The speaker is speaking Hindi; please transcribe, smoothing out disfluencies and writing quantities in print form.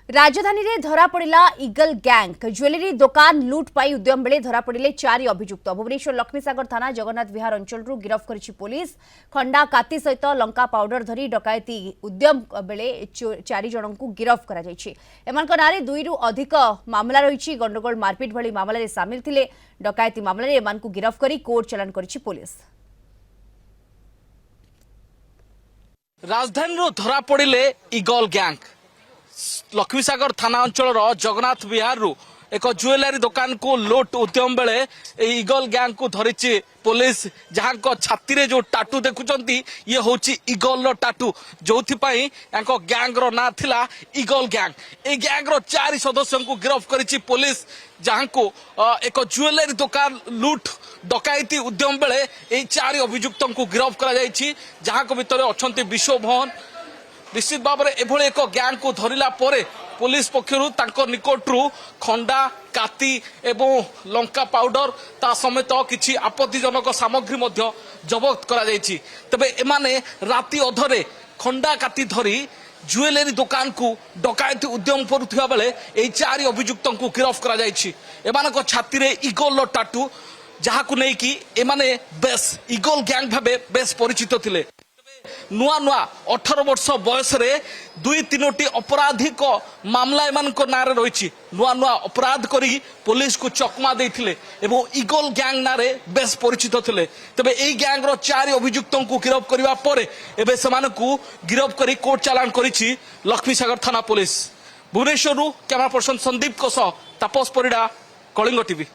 राजधानी रे धरा पड़ा इगल गैंग ज्वेलरी दुकान लुट पाई उद्यम बेले धरा पड़े 4 अभियुक्त भुवनेश्वर लक्ष्मीसागर थाना जगन्नाथ विहार अंचल गिरफ कर पुलिस खंडा काती सहित लंका पाउडर धरी डकायती उद्यम बेले 4 जन को गिरफ कर नारे 2 रु अधिक मामला रही गंडगोल मारपिट भली मामलें सामिल थे डकायती मामलें गिरफ कर कोर्ट चलाण कर पुलिस। राजधानी धरा पड़े इगल गैंग लक्ष्मीसागर थाना अंचल जगन्नाथ विहार एक ज्वेलरी दुकान को लुट उद्यम बेले इगल गैंग को धरी पुलिस जहाँ छाती रे जो टाटू देखुंट ये हूँ इगल टाटू जो गैंग ना थिला इगल गैंग ए गैंग 4 सदस्य को गिरफ्त करी पुलिस जहाँ को एक ज्वेलरी दुकान लुट डकायती उद्यम बेले ये 4 अभियुक्त को गिरफ्त कर जहाँ भितर अच्छा विश्वभवन निश्चित भाव में एभली एक गैंग को धरला पुलिस पक्षर निकटू खंडा काती एवं लंका पाउडर ता समेत किसी आपत्तिजनक सामग्री जबत कर तेबे एमाने राति अधरे खंडा काती धरी ज्वेलरी दुकान को डकायती उद्यम करुवा बेले यही 4 अभियुक्त को गिरफ्त कर छाती रे इगल टाटू जहाँ को लेकिन एमाने बेस इगल गैंग भावे बेस परिचित थिले। नुआ नुआ 18 वर्ष बयस 2-3 अपराधिक मामला एमान नारे रही नुआ नुआ अपराध करी पुलिस को चकमा देथिले एवं इगल गैंग नारे बेस परिचित थिले तबे एई गैंग रो 4 अभियुक्त को गिरफ्त करबा परे एबे समान को गिरफ्त करी कोर्ट चालान करिछि लक्ष्मीसागर थाना police. Bhubaneswar camera person Sandeep को सह तापस परिडा कलिंग टीवी।